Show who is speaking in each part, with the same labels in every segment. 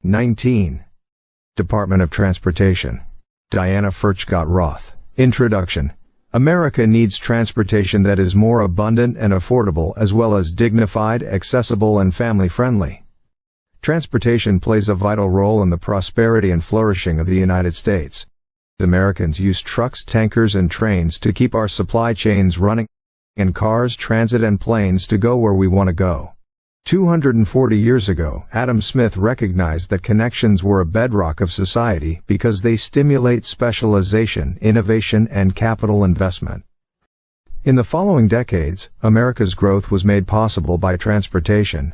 Speaker 1: 19. Department of Transportation. Diana Furchtgott-Roth. Introduction. America needs transportation that is more abundant and affordable, as well as dignified, accessible, and family-friendly. Transportation plays a vital role in the prosperity and flourishing of the United States. Americans use trucks, tankers, and trains to keep our supply chains running, and cars, transit, and planes to go where we want to go. 240 years ago, Adam Smith recognized that connections were a bedrock of society because they stimulate specialization, innovation, and capital investment. In the following decades, America's growth was made possible by transportation.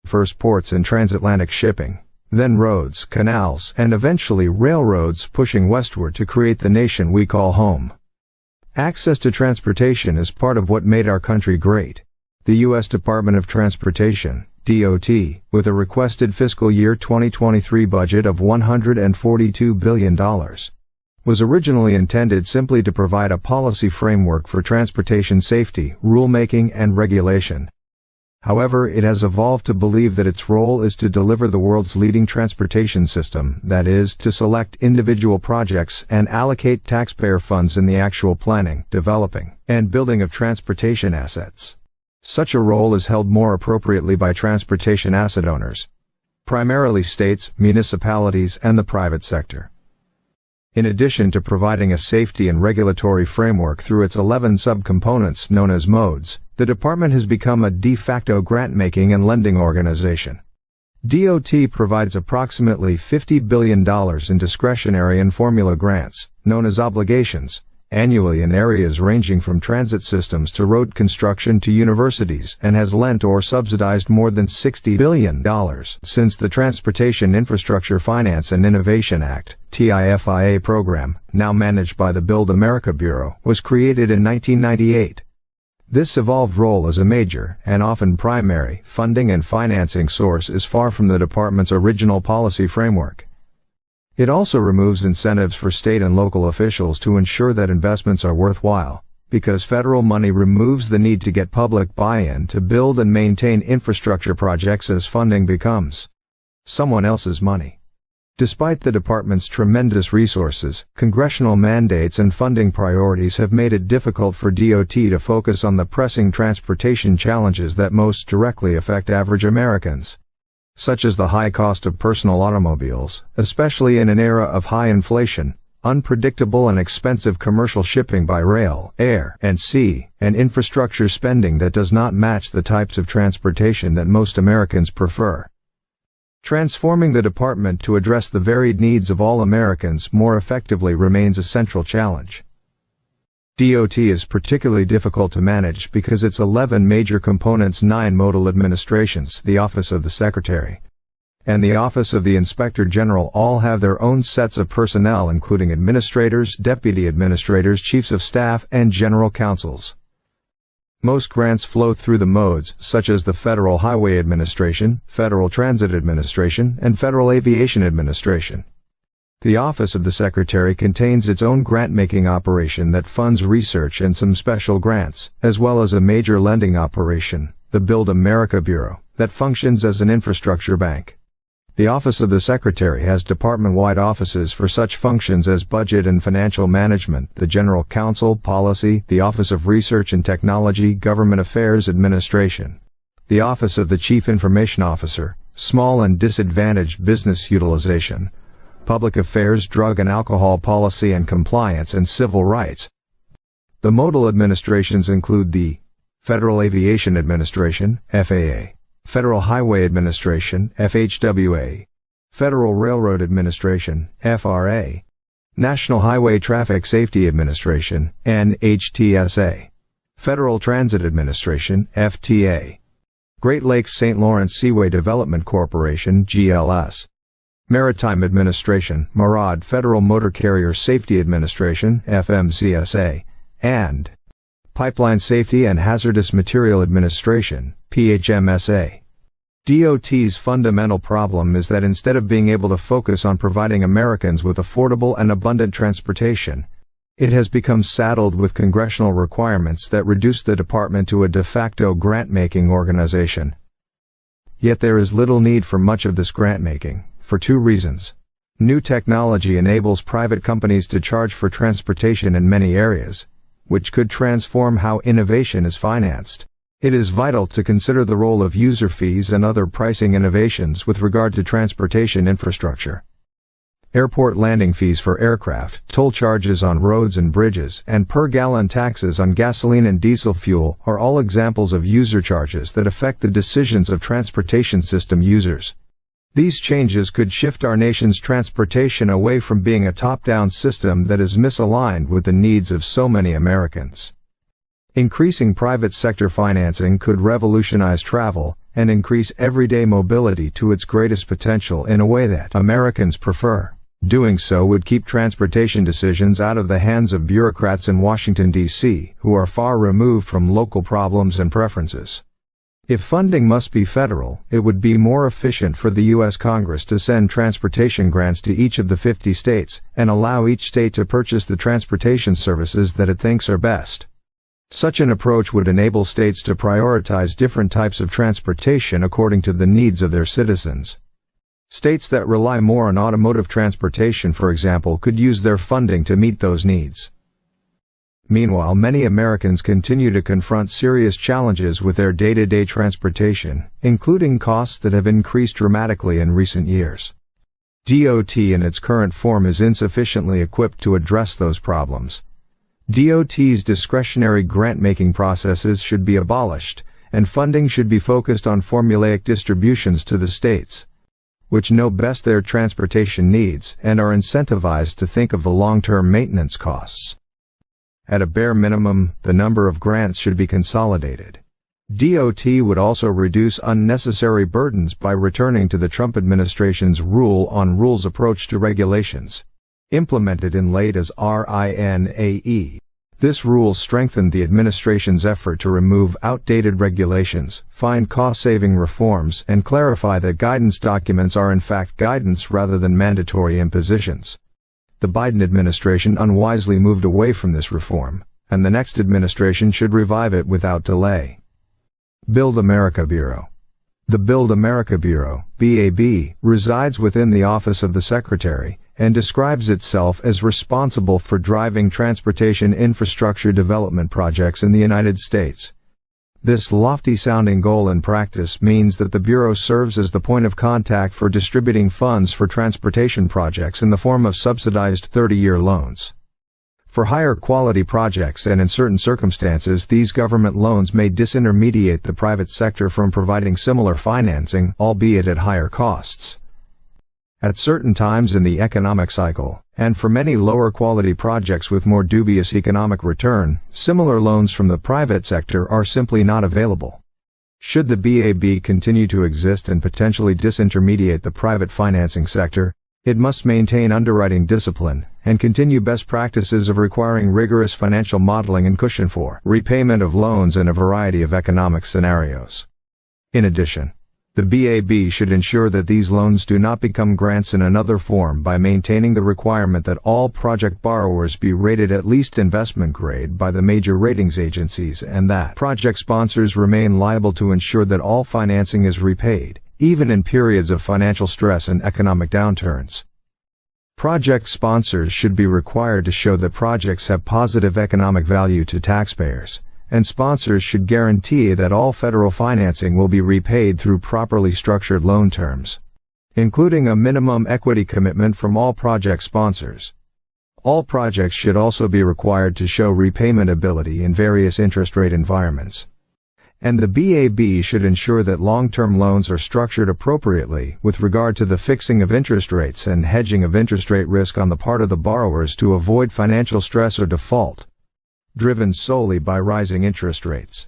Speaker 1: First ports and transatlantic shipping, then roads, canals, and eventually railroads pushing westward to create the nation we call home. Access to transportation is part of what made our country great. The U.S. Department of Transportation, DOT, with a requested fiscal year 2023 budget of $142 billion, was originally intended simply to provide a policy framework for transportation safety, rulemaking, and regulation. However, it has evolved to believe that its role is to deliver the world's leading transportation system, that is, to select individual projects and allocate taxpayer funds in the actual planning, developing, and building of transportation assets. Such a role is held more appropriately by transportation asset owners, primarily states, municipalities, and the private sector. In addition to providing a safety and regulatory framework through its 11 subcomponents known as modes, the department has become a de facto grant-making and lending organization. DOT provides approximately $50 billion in discretionary and formula grants, known as obligations, annually in areas ranging from transit systems to road construction to universities, and has lent or subsidized more than $60 billion since the Transportation Infrastructure Finance and Innovation Act, TIFIA program, now managed by the Build America Bureau, was created in 1998. This evolved role as a major, and often primary, funding and financing source is far from the department's original policy framework. It also removes incentives for state and local officials to ensure that investments are worthwhile, because federal money removes the need to get public buy-in to build and maintain infrastructure projects as funding becomes someone else's money. Despite the department's tremendous resources, congressional mandates and funding priorities have made it difficult for DOT to focus on the pressing transportation challenges that most directly affect average Americans, such as the high cost of personal automobiles, especially in an era of high inflation, unpredictable and expensive commercial shipping by rail, air, and sea, and infrastructure spending that does not match the types of transportation that most Americans prefer. Transforming the department to address the varied needs of all Americans more effectively remains a central challenge. DOT is particularly difficult to manage because its 11 major components, 9 modal administrations, the Office of the Secretary, and the Office of the Inspector General all have their own sets of personnel, including administrators, deputy administrators, chiefs of staff, and general counsels. Most grants flow through the modes, such as the Federal Highway Administration, Federal Transit Administration, and Federal Aviation Administration. The Office of the Secretary contains its own grant-making operation that funds research and some special grants, as well as a major lending operation, the Build America Bureau, that functions as an infrastructure bank. The Office of the Secretary has department-wide offices for such functions as budget and financial management, the General Counsel, Policy, the Office of Research and Technology, Government Affairs Administration, the Office of the Chief Information Officer, Small and Disadvantaged Business Utilization, Public Affairs, Drug and Alcohol Policy and Compliance, and Civil Rights. The modal administrations include the Federal Aviation Administration, FAA, Federal Highway Administration, FHWA, Federal Railroad Administration, FRA, National Highway Traffic Safety Administration, NHTSA, Federal Transit Administration, FTA, Great Lakes St. Lawrence Seaway Development Corporation, GLS, Maritime Administration, MARAD, Federal Motor Carrier Safety Administration, FMCSA, and Pipeline Safety and Hazardous Material Administration, PHMSA. DOT's fundamental problem is that instead of being able to focus on providing Americans with affordable and abundant transportation, it has become saddled with congressional requirements that reduce the department to a de facto grant-making organization. Yet there is little need for much of this grant-making. for two reasons. New technology enables private companies to charge for transportation in many areas, which could transform how innovation is financed. It is vital to consider the role of user fees and other pricing innovations with regard to transportation infrastructure. Airport landing fees for aircraft, toll charges on roads and bridges, and per-gallon taxes on gasoline and diesel fuel are all examples of user charges that affect the decisions of transportation system users. These changes could shift our nation's transportation away from being a top-down system that is misaligned with the needs of so many Americans. Increasing private sector financing could revolutionize travel and increase everyday mobility to its greatest potential in a way that Americans prefer. Doing so would keep transportation decisions out of the hands of bureaucrats in Washington, D.C., who are far removed from local problems and preferences. If funding must be federal, it would be more efficient for the U.S. Congress to send transportation grants to each of the 50 states and allow each state to purchase the transportation services that it thinks are best. Such an approach would enable states to prioritize different types of transportation according to the needs of their citizens. States that rely more on automotive transportation, for example, could use their funding to meet those needs. Meanwhile, many Americans continue to confront serious challenges with their day-to-day transportation, including costs that have increased dramatically in recent years. DOT in its current form is insufficiently equipped to address those problems. DOT's discretionary grant-making processes should be abolished, and funding should be focused on formulaic distributions to the states, which know best their transportation needs and are incentivized to think of the long-term maintenance costs. At a bare minimum, the number of grants should be consolidated. DOT would also reduce unnecessary burdens by returning to the Trump administration's rule on rules approach to regulations, implemented in late as RINAE. This rule strengthened the administration's effort to remove outdated regulations, find cost-saving reforms, and clarify that guidance documents are in fact guidance rather than mandatory impositions. The Biden administration unwisely moved away from this reform, and the next administration should revive it without delay. Build America Bureau. The Build America Bureau, BAB, resides within the Office of the Secretary, and describes itself as responsible for driving transportation infrastructure development projects in the United States. This lofty-sounding goal in practice means that the Bureau serves as the point of contact for distributing funds for transportation projects in the form of subsidized 30-year loans. For higher quality projects and in certain circumstances, these government loans may disintermediate the private sector from providing similar financing, albeit at higher costs. At certain times in the economic cycle, and for many lower quality projects with more dubious economic return, similar loans from the private sector are simply not available. Should the BAB continue to exist and potentially disintermediate the private financing sector, it must maintain underwriting discipline and continue best practices of requiring rigorous financial modeling and cushion for repayment of loans in a variety of economic scenarios. In addition, the BAB should ensure that these loans do not become grants in another form by maintaining the requirement that all project borrowers be rated at least investment grade by the major ratings agencies and that project sponsors remain liable to ensure that all financing is repaid, even in periods of financial stress and economic downturns. Project sponsors should be required to show that projects have positive economic value to taxpayers, and sponsors should guarantee that all federal financing will be repaid through properly structured loan terms, including a minimum equity commitment from all project sponsors. All projects should also be required to show repayment ability in various interest rate environments. And the BAB should ensure that long-term loans are structured appropriately with regard to the fixing of interest rates and hedging of interest rate risk on the part of the borrowers to avoid financial stress or default, driven solely by rising interest rates.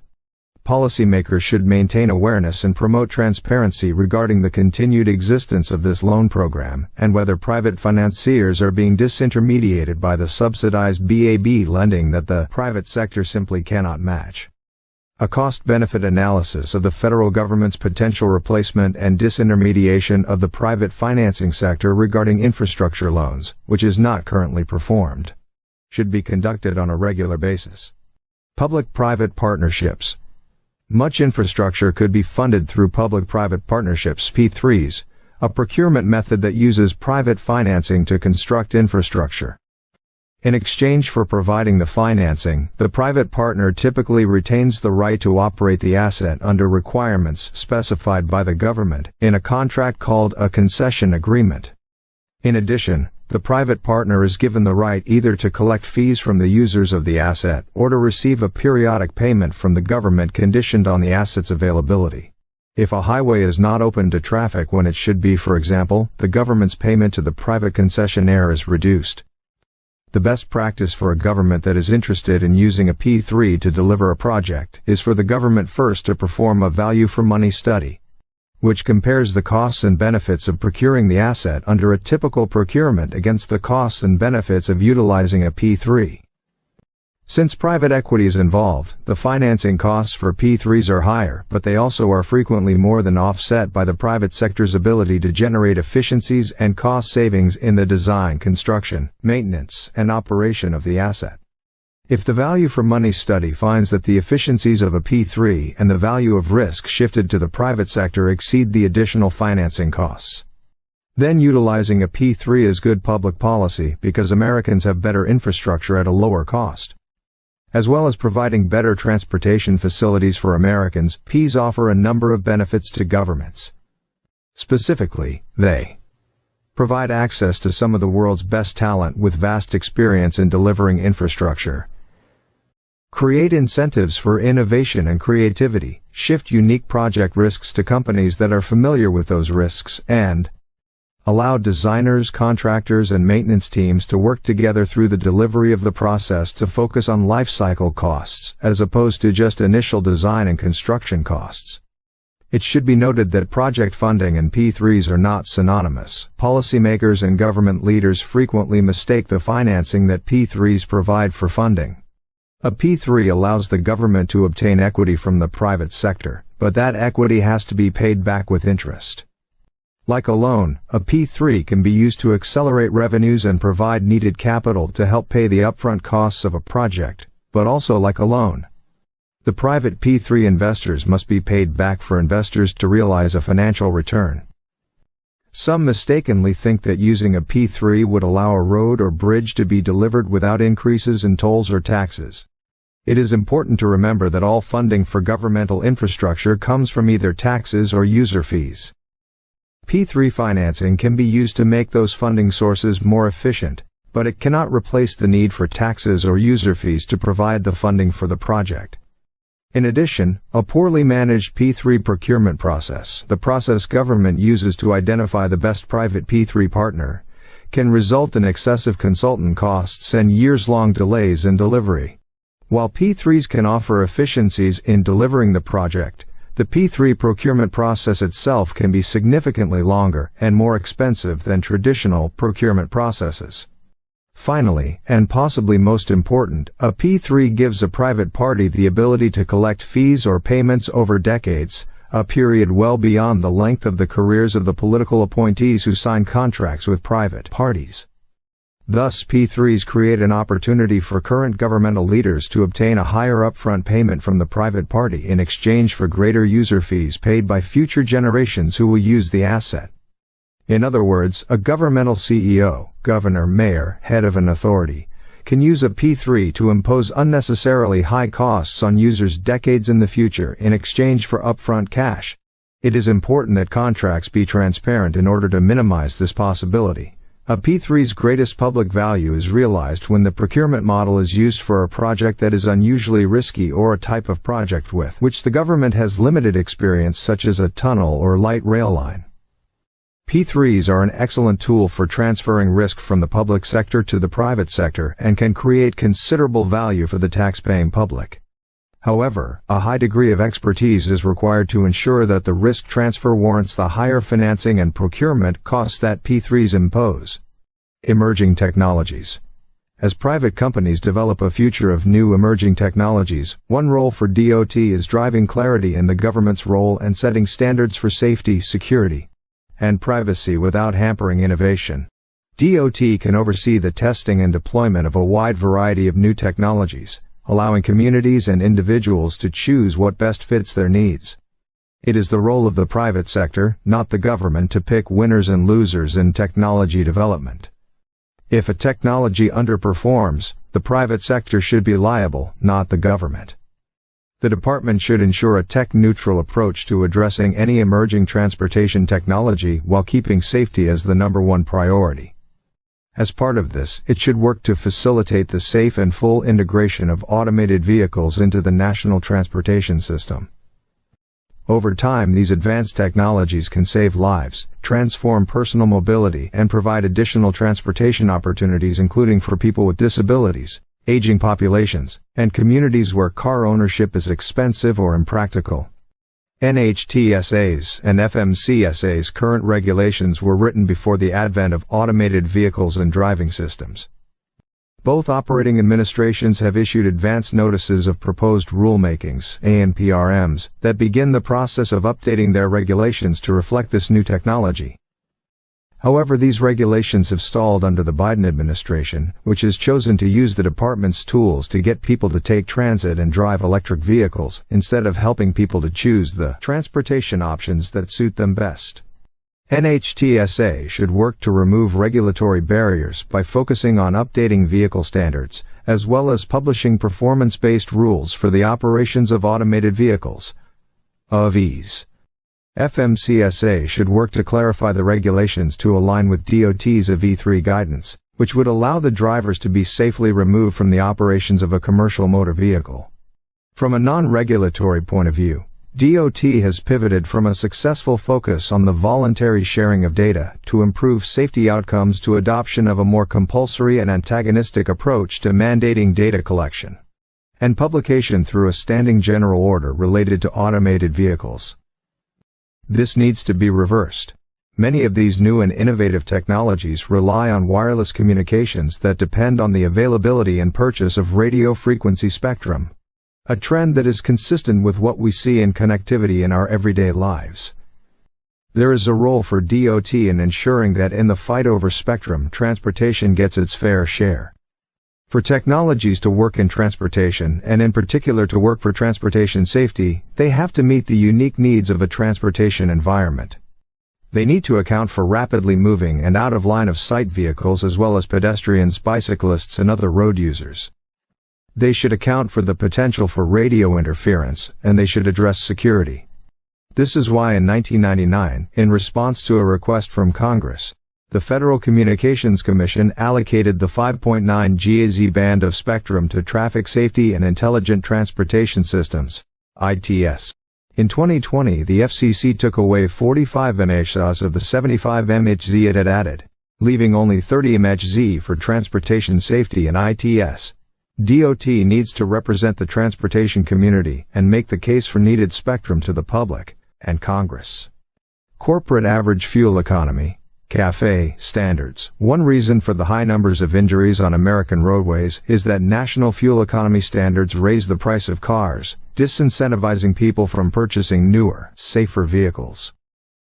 Speaker 1: Policymakers should maintain awareness and promote transparency regarding the continued existence of this loan program and whether private financiers are being disintermediated by the subsidized BAB lending that the private sector simply cannot match. A cost-benefit analysis of the federal government's potential replacement and disintermediation of the private financing sector regarding infrastructure loans, which is not currently performed, should be conducted on a regular basis. Public-private partnerships. Much infrastructure could be funded through public-private partnerships (P3s), a procurement method that uses private financing to construct infrastructure. In exchange for providing the financing, the private partner typically retains the right to operate the asset under requirements specified by the government in a contract called a concession agreement. In addition, the private partner is given the right either to collect fees from the users of the asset or to receive a periodic payment from the government conditioned on the asset's availability. If a highway is not open to traffic when it should be, for example, the government's payment to the private concessionaire is reduced. The best practice for a government that is interested in using a P3 to deliver a project is for the government first to perform a value for money study, which compares the costs and benefits of procuring the asset under a typical procurement against the costs and benefits of utilizing a P3. Since private equity is involved, the financing costs for P3s are higher, but they also are frequently more than offset by the private sector's ability to generate efficiencies and cost savings in the design, construction, maintenance, and operation of the asset. If the value for money study finds that the efficiencies of a P3 and the value of risk shifted to the private sector exceed the additional financing costs, then utilizing a P3 is good public policy because Americans have better infrastructure at a lower cost. As well as providing better transportation facilities for Americans, Ps offer a number of benefits to governments. Specifically, they provide access to some of the world's best talent with vast experience in delivering infrastructure, create incentives for innovation and creativity, shift unique project risks to companies that are familiar with those risks, and allow designers, contractors, and maintenance teams to work together through the delivery of the process to focus on life cycle costs, as opposed to just initial design and construction costs. It should be noted that project funding and P3s are not synonymous. Policymakers and government leaders frequently mistake the financing that P3s provide for funding. A P3 allows the government to obtain equity from the private sector, but that equity has to be paid back with interest. Like a loan, a P3 can be used to accelerate revenues and provide needed capital to help pay the upfront costs of a project, but also like a loan, the private P3 investors must be paid back for investors to realize a financial return. Some mistakenly think that using a P3 would allow a road or bridge to be delivered without increases in tolls or taxes. It is important to remember that all funding for governmental infrastructure comes from either taxes or user fees. P3 financing can be used to make those funding sources more efficient, but it cannot replace the need for taxes or user fees to provide the funding for the project. In addition, a poorly managed P3 procurement process, the process government uses to identify the best private P3 partner, can result in excessive consultant costs and years-long delays in delivery. While P3s can offer efficiencies in delivering the project, the P3 procurement process itself can be significantly longer and more expensive than traditional procurement processes. Finally, and possibly most important, a P3 gives a private party the ability to collect fees or payments over decades, a period well beyond the length of the careers of the political appointees who sign contracts with private parties. Thus, P3s create an opportunity for current governmental leaders to obtain a higher upfront payment from the private party in exchange for greater user fees paid by future generations who will use the asset. In other words, a governmental CEO, governor, mayor, head of an authority, can use a P3 to impose unnecessarily high costs on users decades in the future in exchange for upfront cash. It is important that contracts be transparent in order to minimize this possibility. A P3's greatest public value is realized when the procurement model is used for a project that is unusually risky or a type of project with which the government has limited experience, such as a tunnel or light rail line. P3s are an excellent tool for transferring risk from the public sector to the private sector and can create considerable value for the tax-paying public. However, a high degree of expertise is required to ensure that the risk transfer warrants the higher financing and procurement costs that P3s impose. Emerging technologies. As private companies develop a future of new emerging technologies, one role for DOT is driving clarity in the government's role and setting standards for safety, security, and privacy without hampering innovation. DOT can oversee the testing and deployment of a wide variety of new technologies, allowing communities and individuals to choose what best fits their needs. It is the role of the private sector, not the government, to pick winners and losers in technology development. If a technology underperforms, the private sector should be liable, not the government. The department should ensure a tech-neutral approach to addressing any emerging transportation technology while keeping safety as the #1 priority. As part of this, it should work to facilitate the safe and full integration of automated vehicles into the national transportation system. Over time, these advanced technologies can save lives, transform personal mobility, and provide additional transportation opportunities, including for people with disabilities, aging populations, and communities where car ownership is expensive or impractical. NHTSA's and FMCSA's current regulations were written before the advent of automated vehicles and driving systems. Both operating administrations have issued advance notices of proposed rulemakings, ANPRMs, that begin the process of updating their regulations to reflect this new technology. However, these regulations have stalled under the Biden administration, which has chosen to use the department's tools to get people to take transit and drive electric vehicles, instead of helping people to choose the transportation options that suit them best. NHTSA should work to remove regulatory barriers by focusing on updating vehicle standards, as well as publishing performance-based rules for the operations of automated vehicles. AVs. FMCSA should work to clarify the regulations to align with DOT's AV3 guidance, which would allow the drivers to be safely removed from the operations of a commercial motor vehicle. From a non-regulatory point of view, DOT has pivoted from a successful focus on the voluntary sharing of data to improve safety outcomes to adoption of a more compulsory and antagonistic approach to mandating data collection and publication through a standing general order related to automated vehicles. This needs to be reversed. Many of these new and innovative technologies rely on wireless communications that depend on the availability and purchase of radio frequency spectrum, a trend that is consistent with what we see in connectivity in our everyday lives. There is a role for DOT in ensuring that in the fight over spectrum, transportation gets its fair share. For technologies to work in transportation, and in particular to work for transportation safety, they have to meet the unique needs of a transportation environment. They need to account for rapidly moving and out-of-line-of-sight vehicles as well as pedestrians, bicyclists, and other road users. They should account for the potential for radio interference, and they should address security. This is why in 1999, in response to a request from Congress, the Federal Communications Commission allocated the 5.9 GHz band of spectrum to Traffic Safety and Intelligent Transportation Systems, ITS. In 2020, the FCC took away 45 MHz of the 75 MHz it had added, leaving only 30 MHz for transportation safety and ITS. DOT needs to represent the transportation community and make the case for needed spectrum to the public and Congress. Corporate average fuel economy (CAFE) standards. One reason for the high numbers of injuries on American roadways is that national fuel economy standards raise the price of cars, disincentivizing people from purchasing newer, safer vehicles.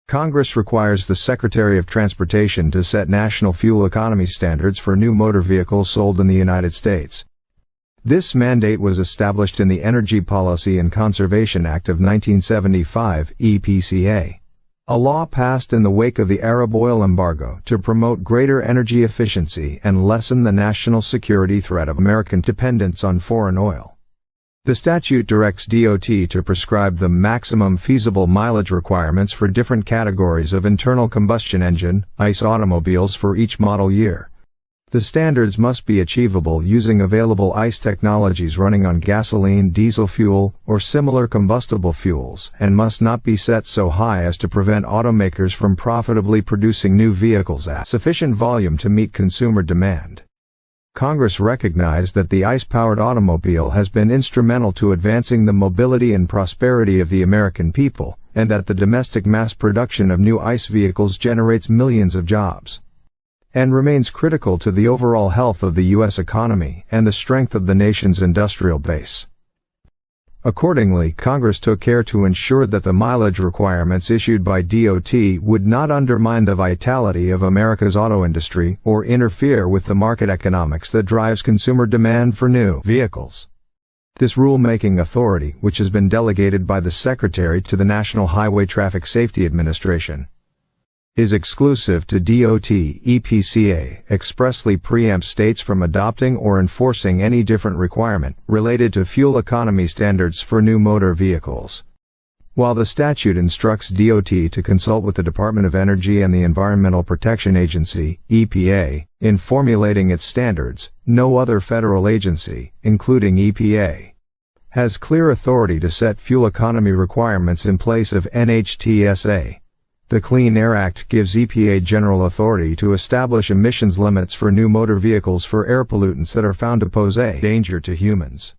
Speaker 1: Congress requires the Secretary of Transportation to set national fuel economy standards for new motor vehicles sold in the United States. This mandate was established in the Energy Policy and Conservation Act of 1975, EPCA. A law passed in the wake of the Arab oil embargo to promote greater energy efficiency and lessen the national security threat of American dependence on foreign oil. The statute directs DOT to prescribe the maximum feasible mileage requirements for different categories of internal combustion engine, ICE automobiles for each model year. The standards must be achievable using available ICE technologies running on gasoline, diesel fuel, or similar combustible fuels, and must not be set so high as to prevent automakers from profitably producing new vehicles at sufficient volume to meet consumer demand. Congress recognized that the ICE-powered automobile has been instrumental to advancing the mobility and prosperity of the American people, and that the domestic mass production of new ICE vehicles generates millions of jobs and remains critical to the overall health of the U.S. economy and the strength of the nation's industrial base. Accordingly, Congress took care to ensure that the mileage requirements issued by DOT would not undermine the vitality of America's auto industry or interfere with the market economics that drives consumer demand for new vehicles. This rule-making authority, which has been delegated by the Secretary to the National Highway Traffic Safety Administration, is exclusive to DOT. EPCA expressly preempts states from adopting or enforcing any different requirement related to fuel economy standards for new motor vehicles. While the statute instructs DOT to consult with the Department of Energy and the Environmental Protection Agency, EPA, in formulating its standards, no other federal agency, including EPA, has clear authority to set fuel economy requirements in place of NHTSA. The Clean Air Act gives EPA general authority to establish emissions limits for new motor vehicles for air pollutants that are found to pose a danger to humans.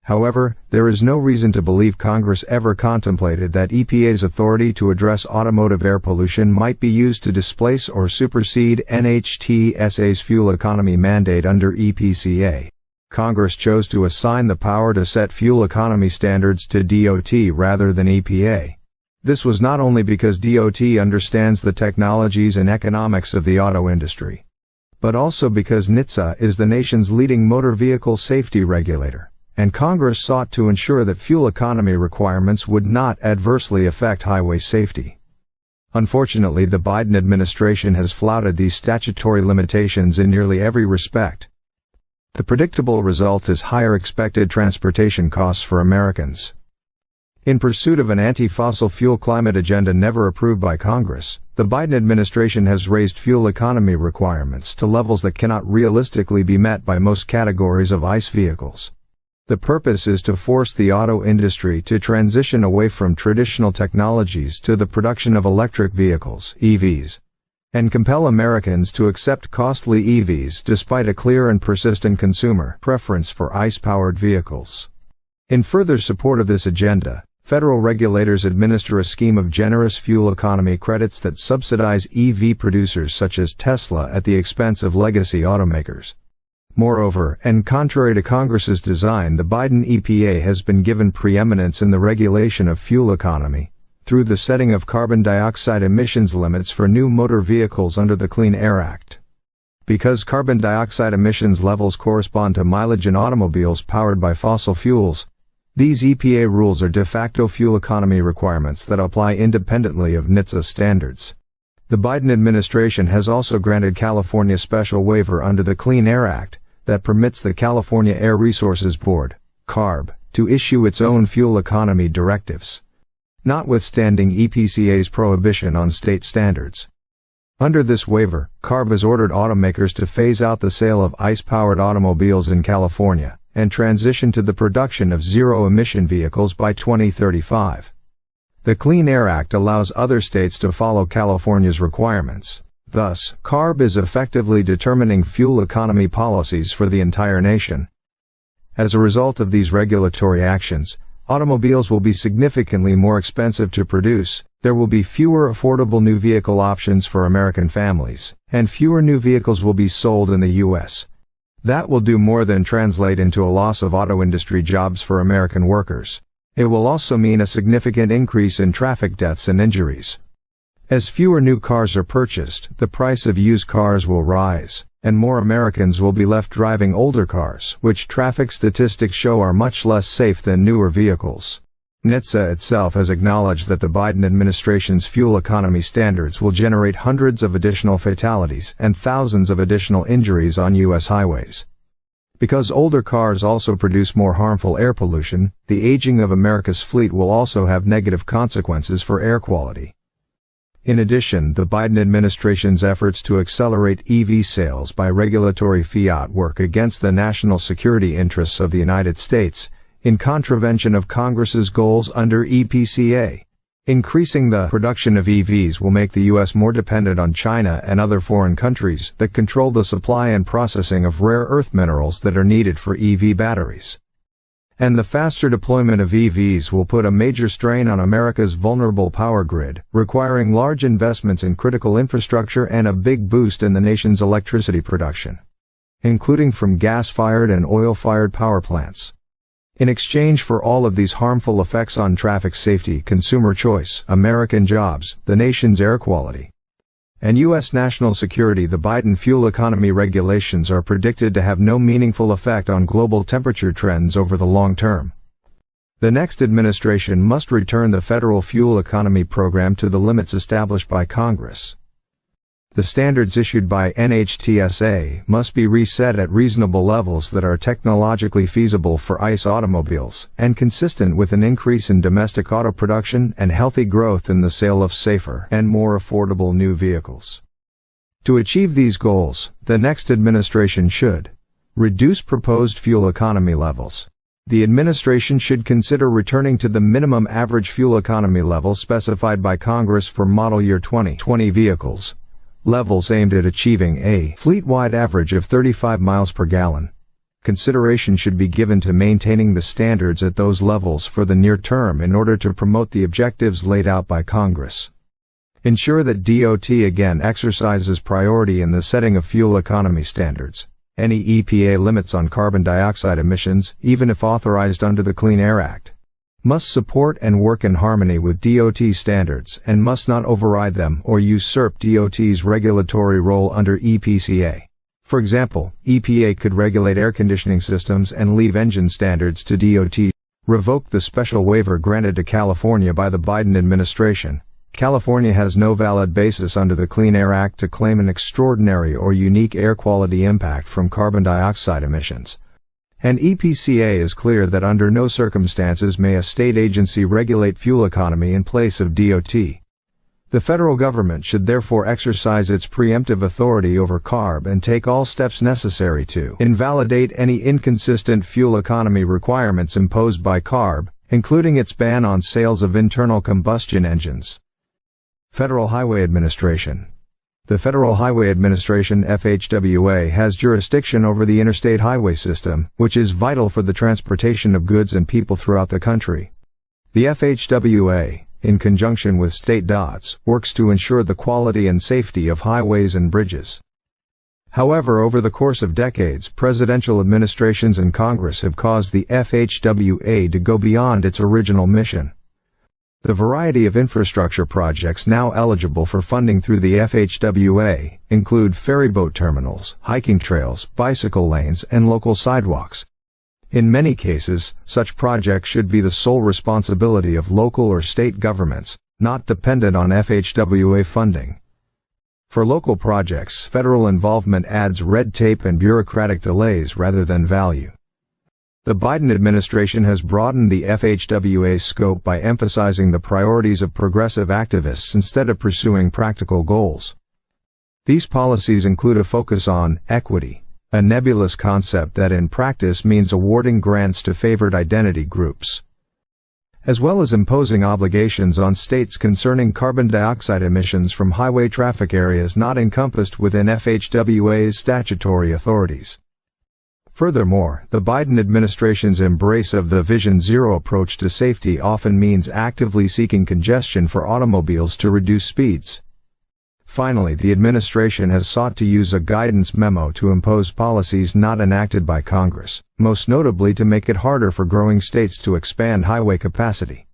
Speaker 1: However, there is no reason to believe Congress ever contemplated that EPA's authority to address automotive air pollution might be used to displace or supersede NHTSA's fuel economy mandate under EPCA. Congress chose to assign the power to set fuel economy standards to DOT rather than EPA. This was not only because DOT understands the technologies and economics of the auto industry, but also because NHTSA is the nation's leading motor vehicle safety regulator, and Congress sought to ensure that fuel economy requirements would not adversely affect highway safety. Unfortunately, the Biden administration has flouted these statutory limitations in nearly every respect. The predictable result is higher expected transportation costs for Americans. In pursuit of an anti-fossil fuel climate agenda never approved by Congress, the Biden administration has raised fuel economy requirements to levels that cannot realistically be met by most categories of ICE vehicles. The purpose is to force the auto industry to transition away from traditional technologies to the production of electric vehicles, EVs, and compel Americans to accept costly EVs despite a clear and persistent consumer preference for ICE-powered vehicles. In further support of this agenda, federal regulators administer a scheme of generous fuel economy credits that subsidize EV producers such as Tesla at the expense of legacy automakers. Moreover, and contrary to Congress's design, the Biden EPA has been given preeminence in the regulation of fuel economy through the setting of carbon dioxide emissions limits for new motor vehicles under the Clean Air Act. Because carbon dioxide emissions levels correspond to mileage in automobiles powered by fossil fuels, these EPA rules are de facto fuel economy requirements that apply independently of NHTSA standards. The Biden administration has also granted California special waiver under the Clean Air Act that permits the California Air Resources Board, CARB, to issue its own fuel economy directives, notwithstanding EPCA's prohibition on state standards. Under this waiver, CARB has ordered automakers to phase out the sale of ICE-powered automobiles in California and transition to the production of zero-emission vehicles by 2035. The Clean Air Act allows other states to follow California's requirements. Thus, CARB is effectively determining fuel economy policies for the entire nation. As a result of these regulatory actions, automobiles will be significantly more expensive to produce, there will be fewer affordable new vehicle options for American families, and fewer new vehicles will be sold in the U.S. That will do more than translate into a loss of auto industry jobs for American workers. It will also mean a significant increase in traffic deaths and injuries. As fewer new cars are purchased, the price of used cars will rise, and more Americans will be left driving older cars, which traffic statistics show are much less safe than newer vehicles. NHTSA itself has acknowledged that the Biden administration's fuel economy standards will generate hundreds of additional fatalities and thousands of additional injuries on U.S. highways. Because older cars also produce more harmful air pollution, the aging of America's fleet will also have negative consequences for air quality. In addition, the Biden administration's efforts to accelerate EV sales by regulatory fiat work against the national security interests of the United States, in contravention of Congress's goals under EPCA. Increasing the production of EVs will make the U.S. more dependent on China and other foreign countries that control the supply and processing of rare earth minerals that are needed for EV batteries. And the faster deployment of EVs will put a major strain on America's vulnerable power grid, requiring large investments in critical infrastructure and a big boost in the nation's electricity production, including from gas-fired and oil-fired power plants. In exchange for all of these harmful effects on traffic safety, consumer choice, American jobs, the nation's air quality, and U.S. national security. The Biden fuel economy regulations are predicted to have no meaningful effect on global temperature trends over the long term. The next administration must return the federal fuel economy program to the limits established by Congress. The standards issued by NHTSA must be reset at reasonable levels that are technologically feasible for ICE automobiles and consistent with an increase in domestic auto production and healthy growth in the sale of safer and more affordable new vehicles. To achieve these goals, the next administration should reduce proposed fuel economy levels. The administration should consider returning to the minimum average fuel economy level specified by Congress for model year 2020 vehicles, levels aimed at achieving a fleet-wide average of 35 miles per gallon. Consideration should be given to maintaining the standards at those levels for the near term in order to promote the objectives laid out by Congress. Ensure that DOT again exercises priority in the setting of fuel economy standards. Any EPA limits on carbon dioxide emissions, even if authorized under the Clean Air Act, must support and work in harmony with DOT standards and must not override them or usurp DOT's regulatory role under EPCA. For example, EPA could regulate air conditioning systems and leave engine standards to DOT. Revoke the special waiver granted to California by the Biden administration. California has no valid basis under the Clean Air Act to claim an extraordinary or unique air quality impact from carbon dioxide emissions. And EPCA is clear that under no circumstances may a state agency regulate fuel economy in place of DOT. The federal government should therefore exercise its preemptive authority over CARB and take all steps necessary to invalidate any inconsistent fuel economy requirements imposed by CARB, including its ban on sales of internal combustion engines. Federal Highway Administration. The Federal Highway Administration (FHWA) has jurisdiction over the interstate highway system, which is vital for the transportation of goods and people throughout the country. The FHWA, in conjunction with state DOTs, works to ensure the quality and safety of highways and bridges. However, over the course of decades, presidential administrations and Congress have caused the FHWA to go beyond its original mission. The variety of infrastructure projects now eligible for funding through the FHWA include ferryboat terminals, hiking trails, bicycle lanes, and local sidewalks. In many cases, such projects should be the sole responsibility of local or state governments, not dependent on FHWA funding. For local projects, federal involvement adds red tape and bureaucratic delays rather than value. The Biden administration has broadened the FHWA's scope by emphasizing the priorities of progressive activists instead of pursuing practical goals. These policies include a focus on equity, a nebulous concept that in practice means awarding grants to favored identity groups, as well as imposing obligations on states concerning carbon dioxide emissions from highway traffic areas not encompassed within FHWA's statutory authorities. Furthermore, the Biden administration's embrace of the Vision Zero approach to safety often means actively seeking congestion for automobiles to reduce speeds. Finally, the administration has sought to use a guidance memo to impose policies not enacted by Congress, most notably to make it harder for growing states to expand highway capacity.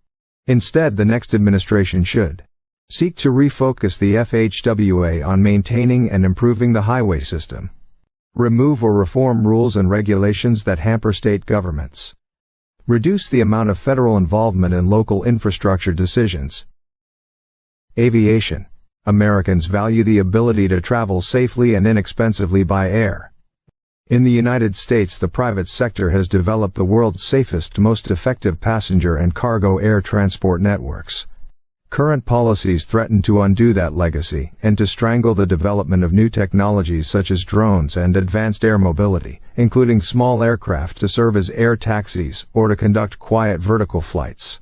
Speaker 1: Instead, the next administration should seek to refocus the FHWA on maintaining and improving the highway system. Remove or reform rules and regulations that hamper state governments. Reduce the amount of federal involvement in local infrastructure decisions. Aviation. Americans value the ability to travel safely and inexpensively by air. In the United States, the private sector has developed the world's safest, most effective passenger and cargo air transport networks. Current policies threaten to undo that legacy and to strangle the development of new technologies such as drones and advanced air mobility, including small aircraft to serve as air taxis or to conduct quiet vertical flights.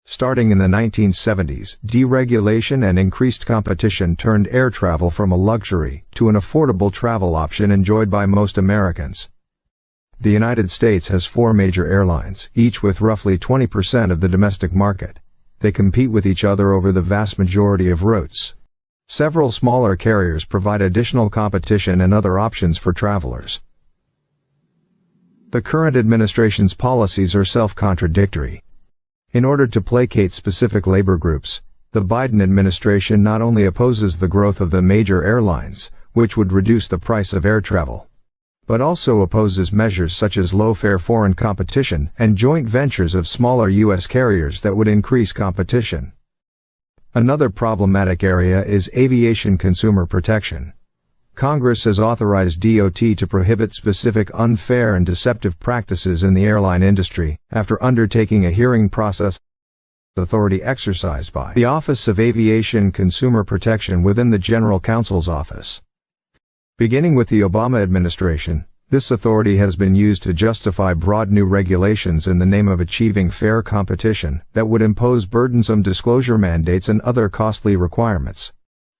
Speaker 1: Starting in the 1970s, deregulation and increased competition turned air travel from a luxury to an affordable travel option enjoyed by most Americans. The United States has 4 major airlines, each with roughly 20% of the domestic market. They compete with each other over the vast majority of routes. Several smaller carriers provide additional competition and other options for travelers. The current administration's policies are self-contradictory. In order to placate specific labor groups, The Biden administration not only opposes the growth of the major airlines, which would reduce the price of air travel, but also opposes measures such as low-fare foreign competition and joint ventures of smaller U.S. carriers that would increase competition. Another problematic area is aviation consumer protection. Congress has authorized DOT to prohibit specific unfair and deceptive practices in the airline industry, after undertaking a hearing process authority exercised by the Office of Aviation Consumer Protection within the General Counsel's office. Beginning with the Obama administration, this authority has been used to justify broad new regulations in the name of achieving fair competition that would impose burdensome disclosure mandates and other costly requirements,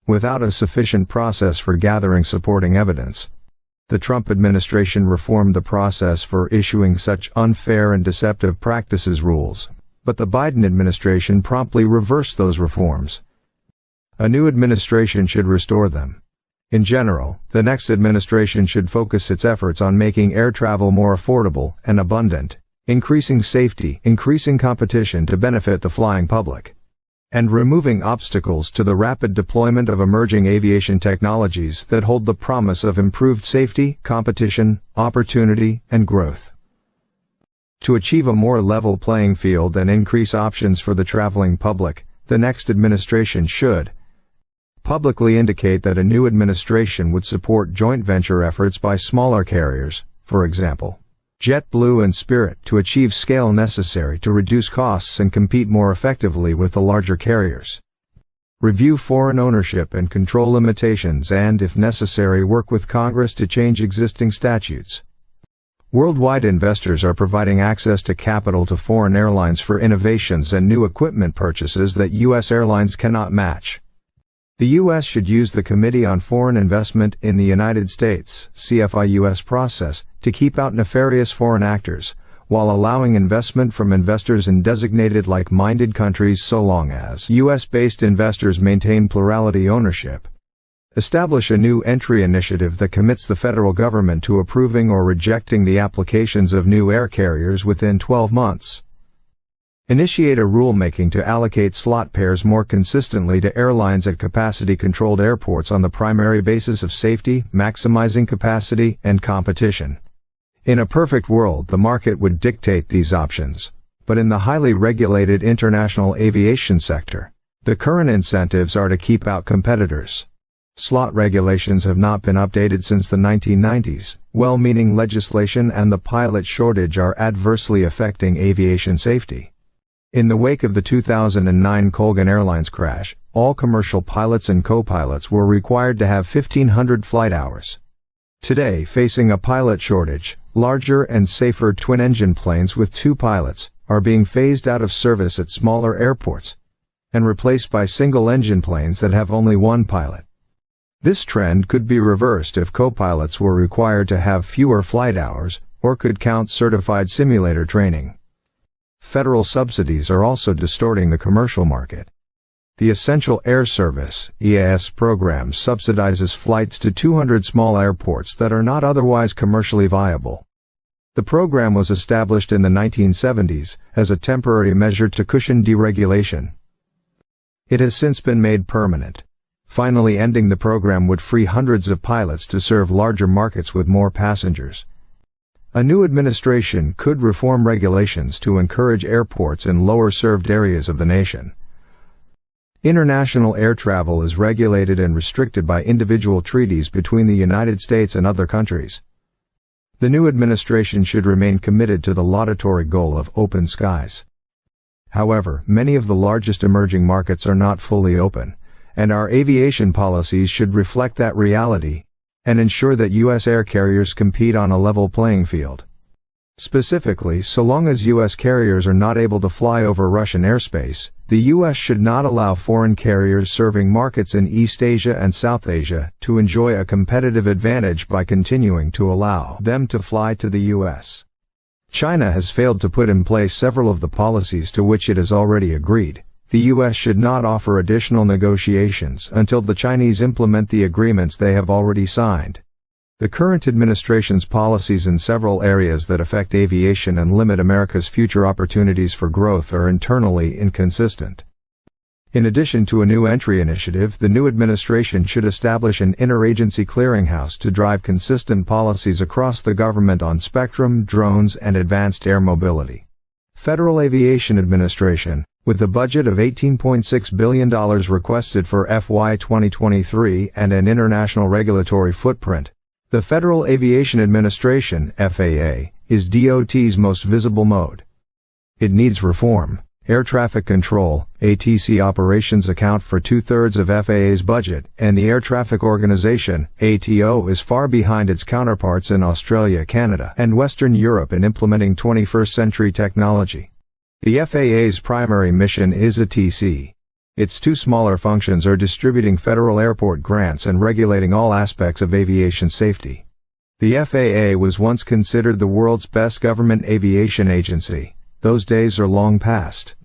Speaker 1: without a sufficient process for gathering supporting evidence. The Trump administration reformed the process for issuing such unfair and deceptive practices rules, but the Biden administration promptly reversed those reforms. A new administration should restore them. In general, the next administration should focus its efforts on making air travel more affordable and abundant, increasing safety, increasing competition to benefit the flying public, and removing obstacles to the rapid deployment of emerging aviation technologies that hold the promise of improved safety, competition, opportunity, and growth. To achieve a more level playing field and increase options for the traveling public, the next administration should publicly indicate that a new administration would support joint venture efforts by smaller carriers, for example, JetBlue and Spirit, to achieve scale necessary to reduce costs and compete more effectively with the larger carriers. Review foreign ownership and control limitations and, if necessary, work with Congress to change existing statutes. Worldwide investors are providing access to capital to foreign airlines for innovations and new equipment purchases that U.S. airlines cannot match. The U.S. should use the Committee on Foreign Investment in the United States (CFI-US) process to keep out nefarious foreign actors, while allowing investment from investors in designated like-minded countries so long as U.S.-based investors maintain plurality ownership. Establish a new entry initiative that commits the federal government to approving or rejecting the applications of new air carriers within 12 months. Initiate a rulemaking to allocate slot pairs more consistently to airlines at capacity-controlled airports on the primary basis of safety, maximizing capacity, and competition. In a perfect world, the market would dictate these options, but in the highly regulated international aviation sector, the current incentives are to keep out competitors. Slot regulations have not been updated since the 1990s. Well-meaning legislation and the pilot shortage are adversely affecting aviation safety. In the wake of the 2009 Colgan Airlines crash, all commercial pilots and co-pilots were required to have 1,500 flight hours. Today, facing a pilot shortage, larger and safer twin-engine planes with 2 pilots are being phased out of service at smaller airports and replaced by single-engine planes that have only 1 pilot. This trend could be reversed if co-pilots were required to have fewer flight hours or could count certified simulator training. Federal subsidies are also distorting the commercial market. The Essential Air Service (EAS) program subsidizes flights to 200 small airports that are not otherwise commercially viable. The program was established in the 1970s as a temporary measure to cushion deregulation. It has since been made permanent. Finally, ending the program would free hundreds of pilots to serve larger markets with more passengers. A new administration could reform regulations to encourage airports in lower-served areas of the nation. International air travel is regulated and restricted by individual treaties between the United States and other countries. The new administration should remain committed to the laudatory goal of open skies. However, many of the largest emerging markets are not fully open, and our aviation policies should reflect that reality and ensure that U.S. air carriers compete on a level playing field. Specifically, so long as U.S. carriers are not able to fly over Russian airspace, the U.S. should not allow foreign carriers serving markets in East Asia and South Asia to enjoy a competitive advantage by continuing to allow them to fly to the U.S. China has failed to put in place several of the policies to which it has already agreed. The U.S. should not offer additional negotiations until the Chinese implement the agreements they have already signed. The current administration's policies in several areas that affect aviation and limit America's future opportunities for growth are internally inconsistent. In addition to a new entry initiative, the new administration should establish an interagency clearinghouse to drive consistent policies across the government on spectrum, drones, and advanced air mobility. Federal Aviation Administration, with a budget of $18.6 billion requested for FY 2023 and an international regulatory footprint, the Federal Aviation Administration, FAA, is DOT's most visible mode. It needs reform. Air traffic control, ATC operations account for 2/3 of FAA's budget, and the Air Traffic Organization, ATO, is far behind its counterparts in Australia, Canada, and Western Europe in implementing 21st-century technology. The FAA's primary mission is ATC. Its two smaller functions are distributing federal airport grants and regulating all aspects of aviation safety. The FAA was once considered the world's best government aviation agency. Those days are long past.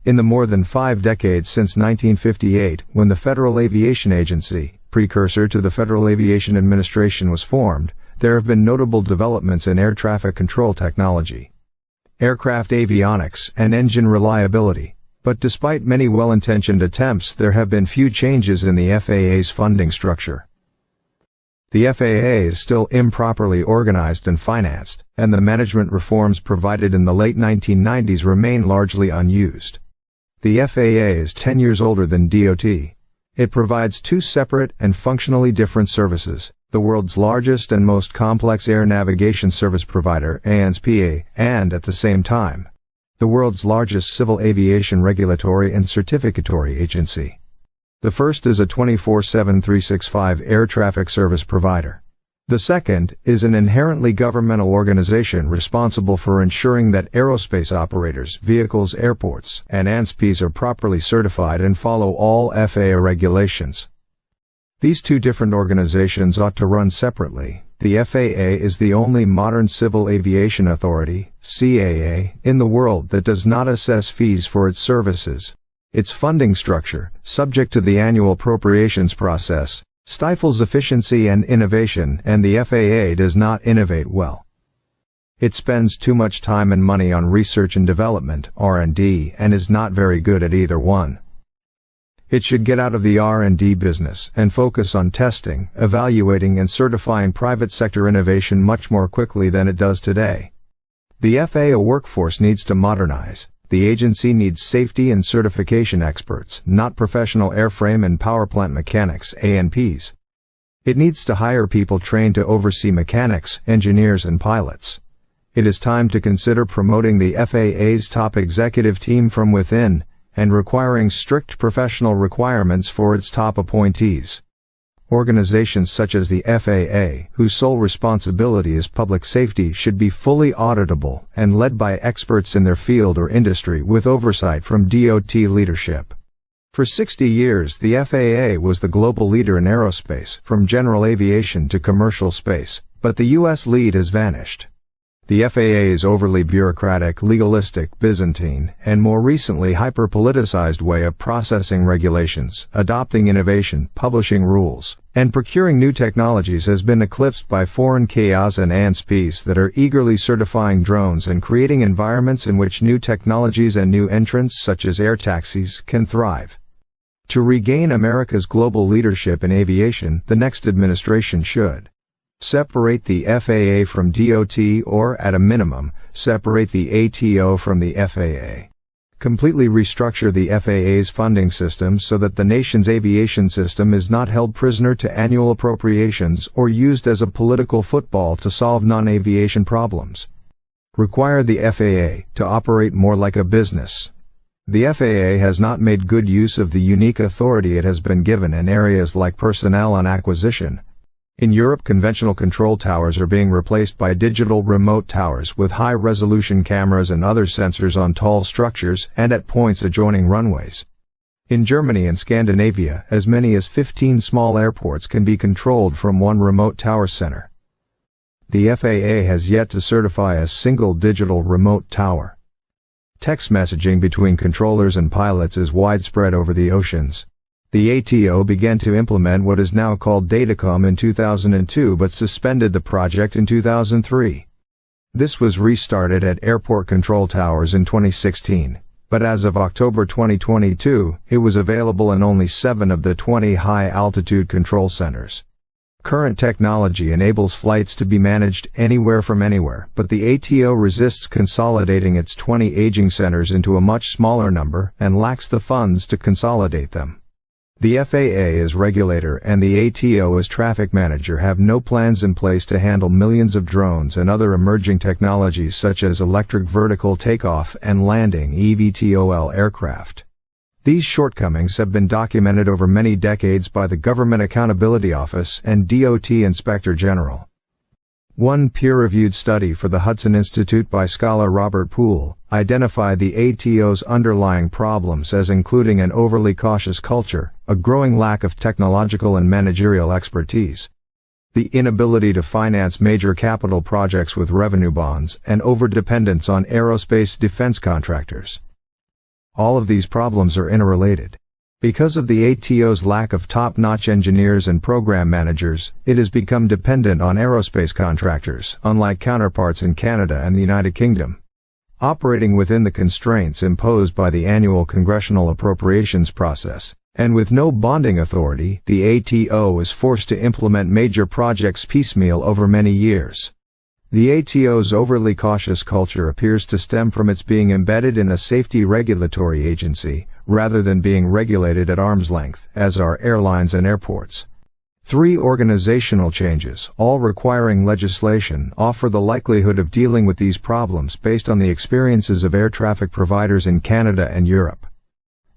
Speaker 1: In the more than 5 decades since 1958, when the Federal Aviation Agency, precursor to the Federal Aviation Administration, was formed, there have been notable developments in air traffic control technology, aircraft avionics, and engine reliability. But despite many well-intentioned attempts, there have been few changes in the FAA's funding structure. The FAA is still improperly organized and financed, and the management reforms provided in the late 1990s remain largely unused. The FAA is 10 years older than DOT. It provides two separate and functionally different services: the world's largest and most complex air navigation service provider, ANSPA, and, at the same time, the world's largest civil aviation regulatory and certificatory agency. The first is a 24/7 365 air traffic service provider. The second is an inherently governmental organization responsible for ensuring that aerospace operators, vehicles, airports, and ANSPs are properly certified and follow all FAA regulations. These two different organizations ought to run separately. The FAA is the only modern civil aviation authority, CAA, in the world that does not assess fees for its services. Its funding structure, subject to the annual appropriations process, stifles efficiency and innovation, and the FAA does not innovate well. It spends too much time and money on research and development, R&D, and is not very good at either one. It should get out of the R&D business and focus on testing, evaluating, and certifying private sector innovation much more quickly than it does today. The FAA workforce needs to modernize. The agency needs safety and certification experts, not professional airframe and powerplant mechanics, ANPs. It needs to hire people trained to oversee mechanics, engineers, and pilots. It is time to consider promoting the FAA's top executive team from within, and requiring strict professional requirements for its top appointees. Organizations such as the FAA, whose sole responsibility is public safety, should be fully auditable and led by experts in their field or industry with oversight from DOT leadership. For 60 years, the FAA was the global leader in aerospace, from general aviation to commercial space, but the U.S. lead has vanished. The FAA's overly bureaucratic, legalistic, Byzantine, and more recently hyper-politicized way of processing regulations, adopting innovation, publishing rules, and procuring new technologies has been eclipsed by foreign CAAs and ANSPs that are eagerly certifying drones and creating environments in which new technologies and new entrants such as air taxis can thrive. To regain America's global leadership in aviation, the next administration should separate the FAA from DOT, or, at a minimum, separate the ATO from the FAA. Completely restructure the FAA's funding system so that the nation's aviation system is not held prisoner to annual appropriations or used as a political football to solve non-aviation problems. Require the FAA to operate more like a business. The FAA has not made good use of the unique authority it has been given in areas like personnel and acquisition. In Europe, conventional control towers are being replaced by digital remote towers with high-resolution cameras and other sensors on tall structures and at points adjoining runways. In Germany and Scandinavia, as many as 15 small airports can be controlled from one remote tower center. The FAA has yet to certify a single digital remote tower. Text messaging between controllers and pilots is widespread over the oceans. The ATO began to implement what is now called Datacom in 2002 but suspended the project in 2003. This was restarted at airport control towers in 2016. but as of October 2022, it was available in only 7 of the 20 high-altitude control centers. Current technology enables flights to be managed anywhere from anywhere, but the ATO resists consolidating its 20 aging centers into a much smaller number and lacks the funds to consolidate them. The FAA as regulator and the ATO as traffic manager have no plans in place to handle millions of drones and other emerging technologies such as electric vertical takeoff and landing (eVTOL) aircraft. These shortcomings have been documented over many decades by the Government Accountability Office and DOT Inspector General. One peer-reviewed study for the Hudson Institute by scholar Robert Poole identified the ATO's underlying problems as including an overly cautious culture, a growing lack of technological and managerial expertise, the inability to finance major capital projects with revenue bonds, and overdependence on aerospace defense contractors. All of these problems are interrelated. Because of the ATO's lack of top-notch engineers and program managers, it has become dependent on aerospace contractors, unlike counterparts in Canada and the United Kingdom. Operating within the constraints imposed by the annual congressional appropriations process, and with no bonding authority, the ATO is forced to implement major projects piecemeal over many years. The ATO's overly cautious culture appears to stem from its being embedded in a safety regulatory agency, rather than being regulated at arm's length, as are airlines and airports. 3 organizational changes, all requiring legislation, offer the likelihood of dealing with these problems based on the experiences of air traffic providers in Canada and Europe.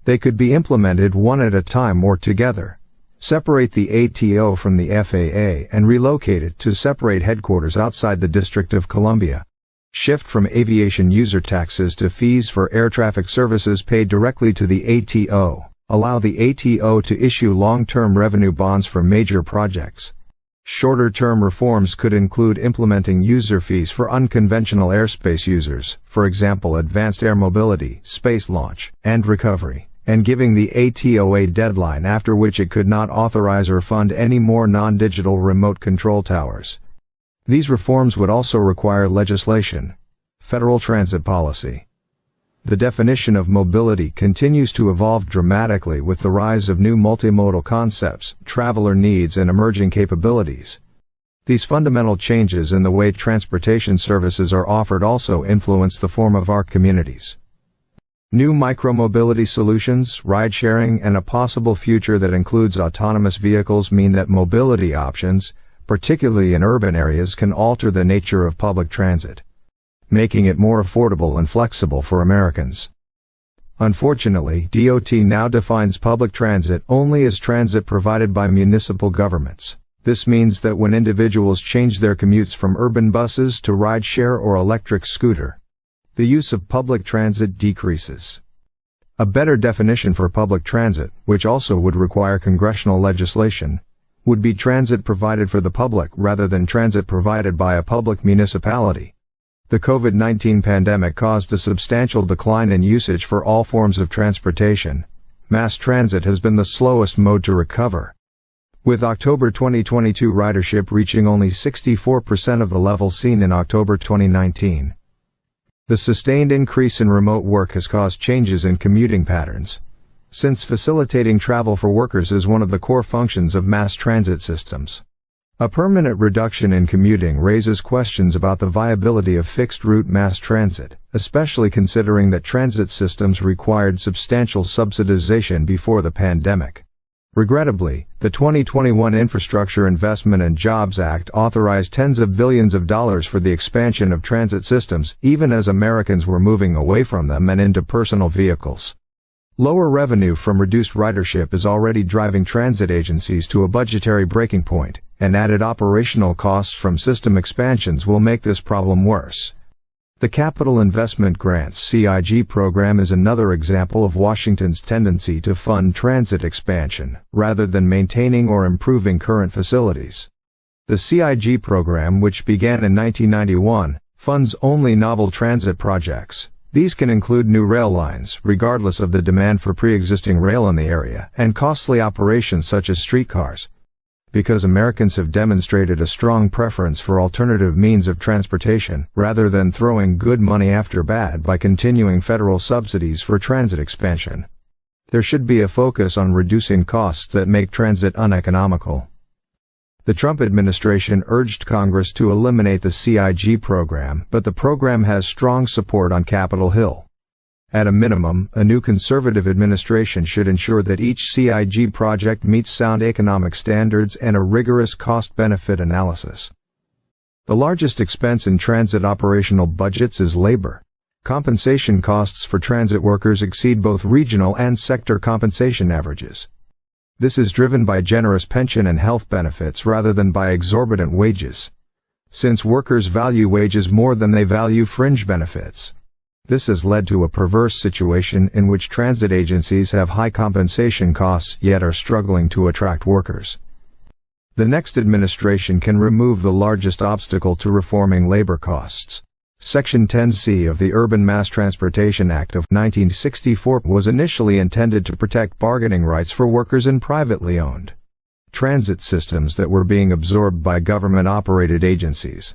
Speaker 1: They could be implemented one at a time or together. Separate the ATO from the FAA and relocate it to separate headquarters outside the District of Columbia. Shift from aviation user taxes to fees for air traffic services paid directly to the ATO. Allow the ATO to issue long-term revenue bonds for major projects. Shorter-term reforms could include implementing user fees for unconventional airspace users, for example advanced air mobility, space launch, and recovery, and giving the ATO a deadline after which it could not authorize or fund any more non-digital remote control towers. These reforms would also require legislation. Federal transit policy. The definition of mobility continues to evolve dramatically with the rise of new multimodal concepts, traveler needs, and emerging capabilities. These fundamental changes in the way transportation services are offered also influence the form of our communities. New micromobility solutions, ride-sharing, and a possible future that includes autonomous vehicles mean that mobility options, particularly in urban areas, can alter the nature of public transit, making it more affordable and flexible for Americans. Unfortunately, DOT now defines public transit only as transit provided by municipal governments. This means that when individuals change their commutes from urban buses to ride-share or electric scooter, the use of public transit decreases. A better definition for public transit, which also would require congressional legislation, would be transit provided for the public rather than transit provided by a public municipality. The COVID-19 pandemic caused a substantial decline in usage for all forms of transportation. Mass transit has been the slowest mode to recover, with October 2022 ridership reaching only 64% of the level seen in October 2019. The sustained increase in remote work has caused changes in commuting patterns, since facilitating travel for workers is one of the core functions of mass transit systems. A permanent reduction in commuting raises questions about the viability of fixed-route mass transit, especially considering that transit systems required substantial subsidization before the pandemic. Regrettably, the 2021 Infrastructure Investment and Jobs Act authorized tens of billions of dollars for the expansion of transit systems, even as Americans were moving away from them and into personal vehicles. Lower revenue from reduced ridership is already driving transit agencies to a budgetary breaking point, and added operational costs from system expansions will make this problem worse. The Capital Investment Grants (CIG) program is another example of Washington's tendency to fund transit expansion, rather than maintaining or improving current facilities. The CIG program, which began in 1991, funds only novel transit projects. These can include new rail lines, regardless of the demand for pre-existing rail in the area, and costly operations such as streetcars. because Americans have demonstrated a strong preference for alternative means of transportation, rather than throwing good money after bad by continuing federal subsidies for transit expansion. There should be a focus on reducing costs that make transit uneconomical. The Trump administration urged Congress to eliminate the CIG program, but the program has strong support on Capitol Hill. At a minimum, a new conservative administration should ensure that each CIG project meets sound economic standards and a rigorous cost-benefit analysis. The largest expense in transit operational budgets is labor. Compensation costs for transit workers exceed both regional and sector compensation averages. This is driven by generous pension and health benefits rather than by exorbitant wages. Since workers value wages more than they value fringe benefits, this has led to a perverse situation in which transit agencies have high compensation costs yet are struggling to attract workers. The next administration can remove the largest obstacle to reforming labor costs. Section 10C of the Urban Mass Transportation Act of 1964 was initially intended to protect bargaining rights for workers in privately owned transit systems that were being absorbed by government-operated agencies.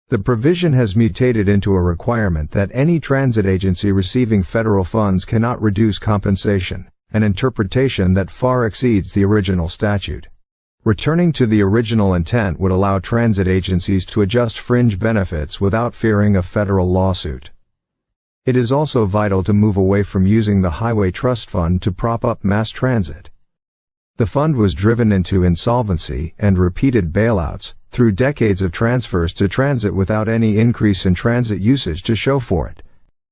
Speaker 1: The provision has mutated into a requirement that any transit agency receiving federal funds cannot reduce compensation, an interpretation that far exceeds the original statute. Returning to the original intent would allow transit agencies to adjust fringe benefits without fearing a federal lawsuit. It is also vital to move away from using the Highway Trust Fund to prop up mass transit. The fund was driven into insolvency and repeated bailouts through decades of transfers to transit without any increase in transit usage to show for it.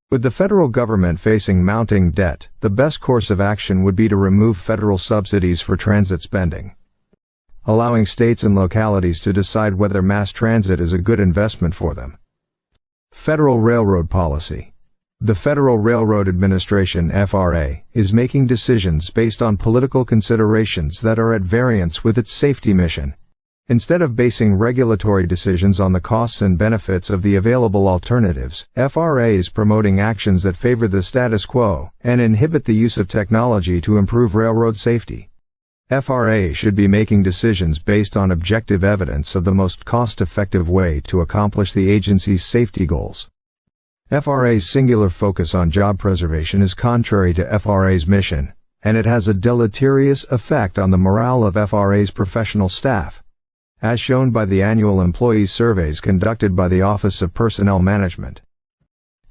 Speaker 1: With the federal government facing mounting debt, the best course of action would be to remove federal subsidies for transit spending, allowing states and localities to decide whether mass transit is a good investment for them. Federal Railroad Policy. The Federal Railroad Administration (FRA) is making decisions based on political considerations that are at variance with its safety mission. Instead of basing regulatory decisions on the costs and benefits of the available alternatives, FRA is promoting actions that favor the status quo and inhibit the use of technology to improve railroad safety. FRA should be making decisions based on objective evidence of the most cost-effective way to accomplish the agency's safety goals. FRA's singular focus on job preservation is contrary to FRA's mission, and it has a deleterious effect on the morale of FRA's professional staff, as shown by the annual employee surveys conducted by the Office of Personnel Management.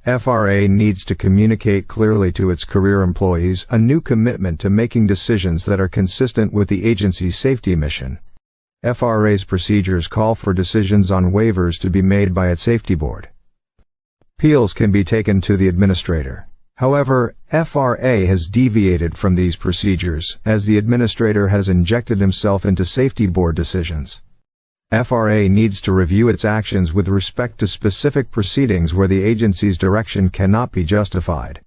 Speaker 1: FRA needs to communicate clearly to its career employees a new commitment to making decisions that are consistent with the agency's safety mission. FRA's procedures call for decisions on waivers to be made by its safety board. Appeals can be taken to the administrator. However, FRA has deviated from these procedures as the administrator has injected himself into safety board decisions. FRA needs to review its actions with respect to specific proceedings where the agency's direction cannot be justified.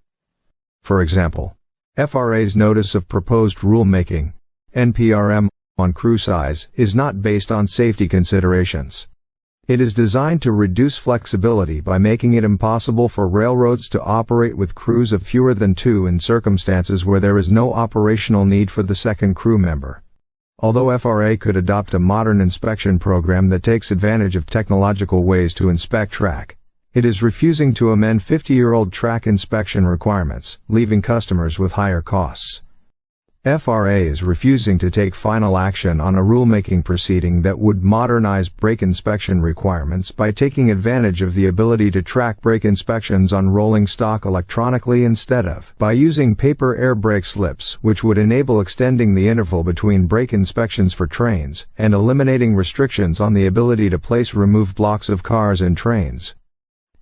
Speaker 1: For example, FRA's Notice of Proposed Rulemaking, NPRM, on crew size is not based on safety considerations. It is designed to reduce flexibility by making it impossible for railroads to operate with crews of fewer than 2 in circumstances where there is no operational need for the second crew member. Although FRA could adopt a modern inspection program that takes advantage of technological ways to inspect track, it is refusing to amend 50-year-old track inspection requirements, leaving customers with higher costs. FRA is refusing to take final action on a rulemaking proceeding that would modernize brake inspection requirements by taking advantage of the ability to track brake inspections on rolling stock electronically instead of by using paper air brake slips, which would enable extending the interval between brake inspections for trains and eliminating restrictions on the ability to place removed blocks of cars in trains.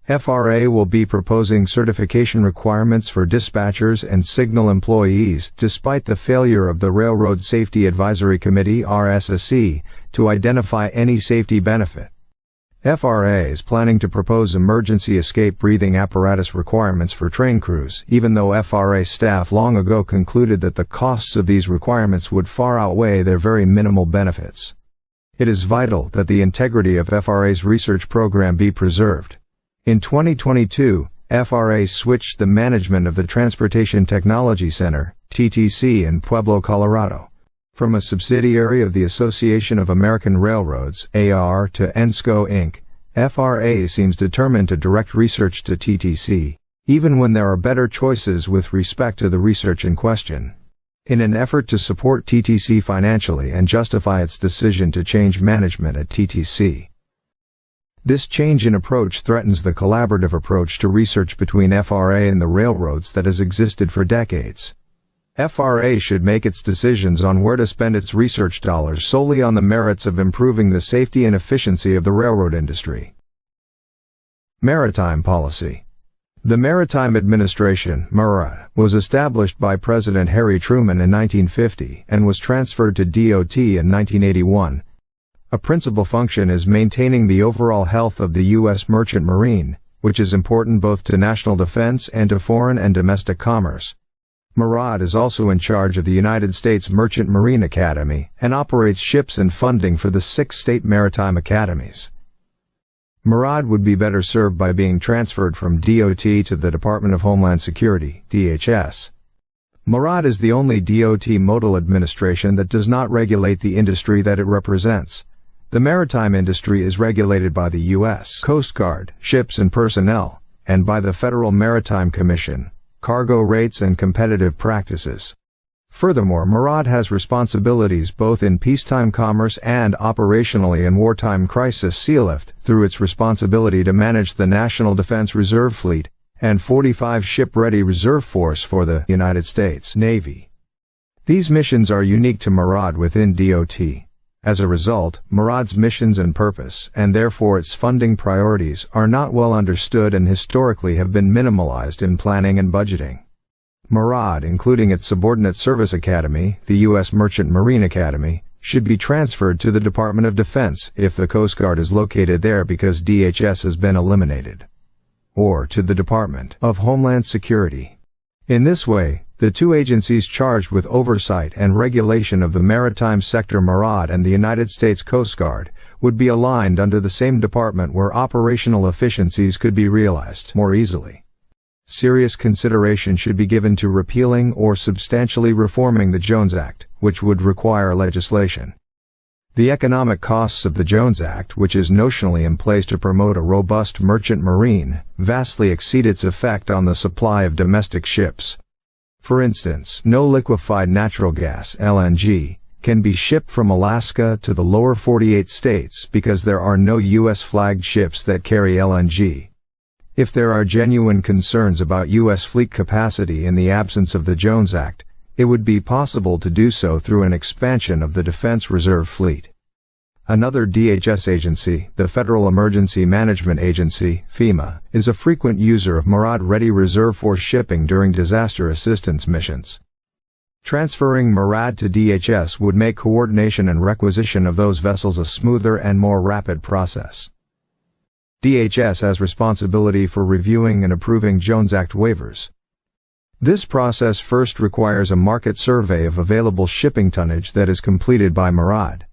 Speaker 1: FRA will be proposing certification requirements for dispatchers and signal employees, despite the failure of the Railroad Safety Advisory Committee (RSSC) to identify any safety benefit. FRA is planning to propose emergency escape breathing apparatus requirements for train crews, even though FRA staff long ago concluded that the costs of these requirements would far outweigh their very minimal benefits. It is vital that the integrity of FRA's research program be preserved. In 2022, FRA switched the management of the Transportation Technology Center, TTC, in Pueblo, Colorado. From a subsidiary of the Association of American Railroads, AR, to ENSCO Inc., FRA seems determined to direct research to TTC, even when there are better choices with respect to the research in question, in an effort to support TTC financially and justify its decision to change management at TTC. This change in approach threatens the collaborative approach to research between FRA and the railroads that has existed for decades. FRA should make its decisions on where to spend its research dollars solely on the merits of improving the safety and efficiency of the railroad industry. Maritime policy. The Maritime Administration, MARAD, was established by President Harry Truman in 1950 and was transferred to DOT in 1981. A principal function is maintaining the overall health of the U.S. merchant marine, which is important both to national defense and to foreign and domestic commerce. MARAD is also in charge of the United States Merchant Marine Academy and operates ships and funding for the 6 state maritime academies. MARAD would be better served by being transferred from DOT to the Department of Homeland Security, DHS. MARAD is the only DOT modal administration that does not regulate the industry that it represents. The maritime industry is regulated by the U.S. Coast Guard, ships and personnel, and by the Federal Maritime Commission, cargo rates and competitive practices. Furthermore, MARAD has responsibilities both in peacetime commerce and operationally in wartime crisis sealift through its responsibility to manage the National Defense Reserve Fleet and 45 ship-ready reserve force for the United States Navy. These missions are unique to MARAD within DOT. As a result, MARAD's missions and purpose, and therefore its funding priorities, are not well understood and historically have been minimalized in planning and budgeting. MARAD, including its subordinate service academy, the U.S. Merchant Marine Academy, should be transferred to the Department of Defense if the Coast Guard is located there because DHS has been eliminated, or to the Department of Homeland Security. In this way, the two agencies charged with oversight and regulation of the maritime sector, MARAD and the United States Coast Guard, would be aligned under the same department where operational efficiencies could be realized more easily. Serious consideration should be given to repealing or substantially reforming the Jones Act, which would require legislation. The economic costs of the Jones Act, which is notionally in place to promote a robust merchant marine, vastly exceed its effect on the supply of domestic ships. For instance, no liquefied natural gas (LNG) can be shipped from Alaska to the lower 48 states because there are no U.S.-flagged ships that carry LNG. If there are genuine concerns about U.S. fleet capacity in the absence of the Jones Act, it would be possible to do so through an expansion of the Defense Reserve Fleet. Another DHS agency, the Federal Emergency Management Agency, FEMA, is a frequent user of MARAD-ready reserve force shipping during disaster assistance missions. Transferring MARAD to DHS would make coordination and requisition of those vessels a smoother and more rapid process. DHS has responsibility for reviewing and approving Jones Act waivers. This process first requires a market survey of available shipping tonnage that is completed by MARAD.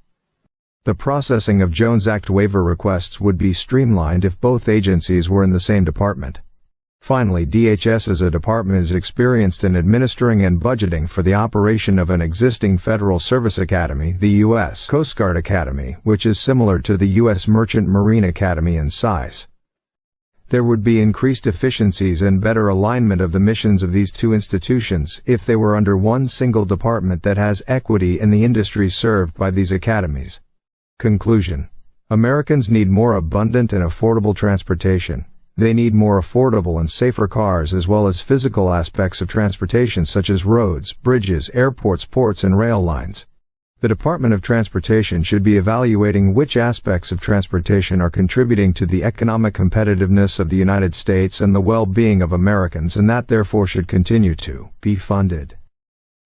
Speaker 1: The processing of Jones Act waiver requests would be streamlined if both agencies were in the same department. Finally, DHS as a department is experienced in administering and budgeting for the operation of an existing Federal Service Academy, the U.S. Coast Guard Academy, which is similar to the U.S. Merchant Marine Academy in size. There would be increased efficiencies and better alignment of the missions of these two institutions if they were under one single department that has equity in the industry served by these academies. Conclusion. Americans need more abundant and affordable transportation. They need more affordable and safer cars as well as physical aspects of transportation such as roads, bridges, airports, ports, and rail lines. The Department of Transportation should be evaluating which aspects of transportation are contributing to the economic competitiveness of the United States and the well-being of Americans, and that therefore should continue to be funded.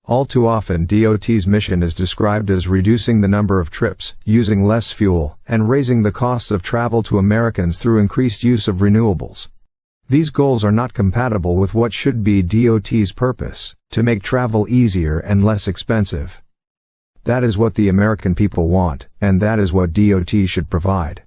Speaker 1: All too often, DOT's mission is described as reducing the number of trips, using less fuel, and raising the costs of travel to Americans through increased use of renewables. These goals are not compatible with what should be DOT's purpose, to make travel easier and less expensive. That is what the American people want, and that is what DOT should provide.